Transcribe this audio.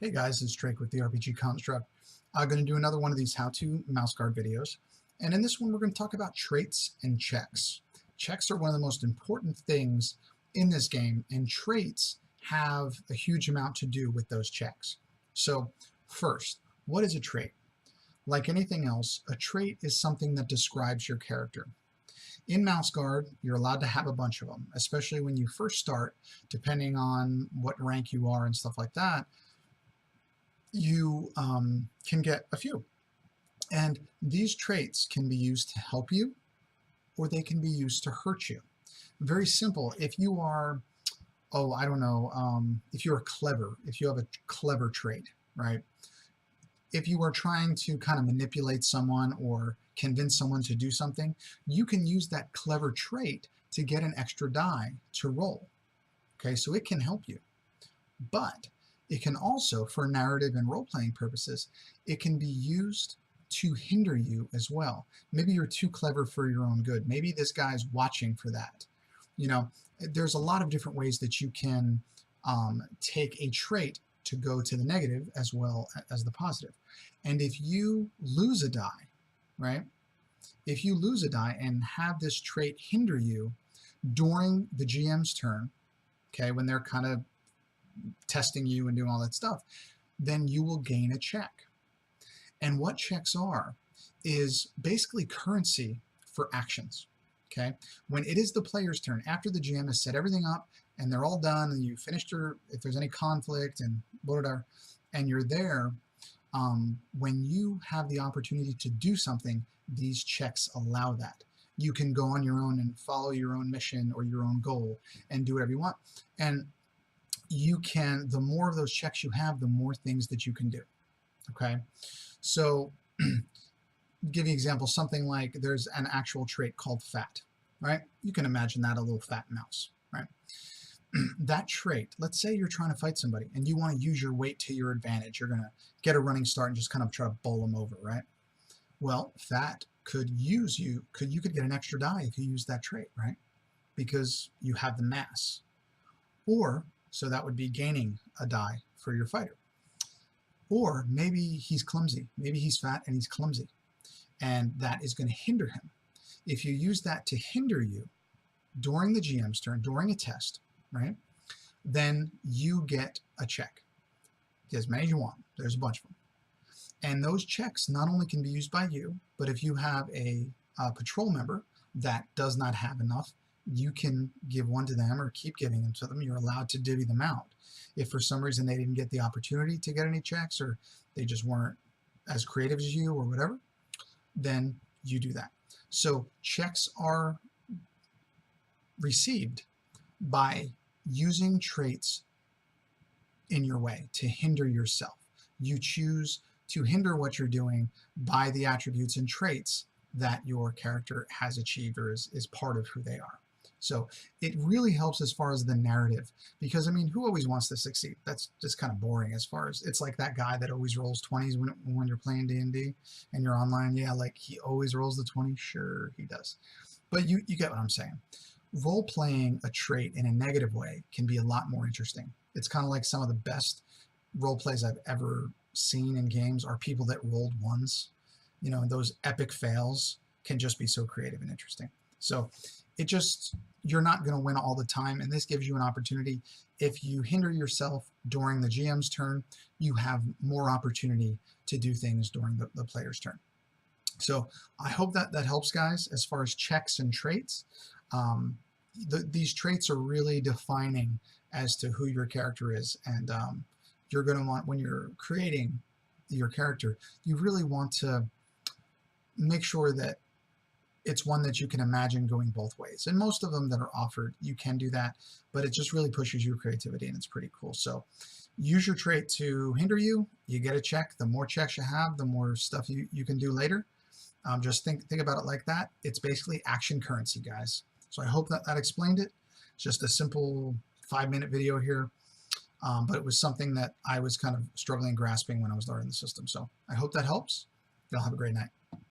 Hey guys, it's Drake with the RPG Construct. I'm going to do another one of these how-to Mouseguard videos. And in this one, we're going to talk about traits and checks. Checks are one of the most important things in this game, and traits have a huge amount to do with those checks. So first, what is a trait? Like anything else, a trait is something that describes your character. In Mouseguard, you're allowed to have a bunch of them, especially when you first start, depending on what rank you are and stuff like that. You can get a few. And these traits can be used to help you, or they can be used to hurt you. Very simple. If you are, I don't know, if you're clever, if you have a clever trait, right? If you are trying to kind of manipulate someone or convince someone to do something, you can use that clever trait to get an extra die to roll. Okay, so it can help you. But it can also, for narrative and role-playing purposes, it can be used to hinder you as well. Maybe you're too clever for your own good. Maybe this guy's watching for that. You know, there's a lot of different ways that you can take a trait to go to the negative as well as the positive. And if you lose a die, right? If you lose a die and have this trait hinder you during the GM's turn, okay, when they're kind of testing you and doing all that stuff, then you will gain a check. And what checks are is basically currency for actions. Okay, when it is the player's turn, after the GM has set everything up and they're all done and you finished your, if there's any conflict and whatever, and you're there, when you have the opportunity to do something, these checks allow that. You can go on your own and follow your own mission or your own goal and do whatever you want. And you can, the more of those checks you have, the more things that you can do. Okay, so give you an example, something like there's an actual trait called fat, right? You can imagine that, a little fat mouse, right? That trait, let's say you're trying to fight somebody and you want to use your weight to your advantage. You're going to get a running start and just kind of try to bowl them over, right? Well, fat could use you could get an extra die if you use that trait, right? Because you have the mass. Or so that would be gaining a die for your fighter. Or maybe he's clumsy. Maybe he's fat and he's clumsy. And that is going to hinder him. If you use that to hinder you during the GM's turn, during a test, right, then you get a check. Get as many as you want. There's a bunch of them. And those checks not only can be used by you, but if you have a patrol member that does not have enough, you can give one to them or keep giving them to them. You're allowed to divvy them out. If for some reason they didn't get the opportunity to get any checks or they just weren't as creative as you or whatever, then you do that. So checks are received by using traits in your way to hinder yourself. You choose to hinder what you're doing by the attributes and traits that your character has achieved or is part of who they are. So it really helps as far as the narrative, because I mean, who always wants to succeed? That's just kind of boring. As far as it's like that guy that always rolls 20s when you're playing D&D and you're online. Yeah, like he always rolls the 20. Sure, he does. But you get what I'm saying. Role playing a trait in a negative way can be a lot more interesting. It's kind of like some of the best role plays I've ever seen in games are people that rolled ones. You know, those epic fails can just be so creative and interesting. So it just, you're not going to win all the time, and this gives you an opportunity. If you hinder yourself during the GM's turn, you have more opportunity to do things during the player's turn. So I hope that helps, guys, as far as checks and traits. These traits are really defining as to who your character is, and you're going to want, when you're creating your character, you really want to make sure that it's one that you can imagine going both ways. And most of them that are offered, you can do that, but it just really pushes your creativity and it's pretty cool. So use your trait to hinder you. You get a check. The more checks you have, the more stuff you can do later. Just think about it like that. It's basically action currency, guys. So I hope that explained it. It's just a simple 5-minute video here. But it was something that I was kind of struggling grasping when I was learning the system. So I hope that helps. Y'all have a great night.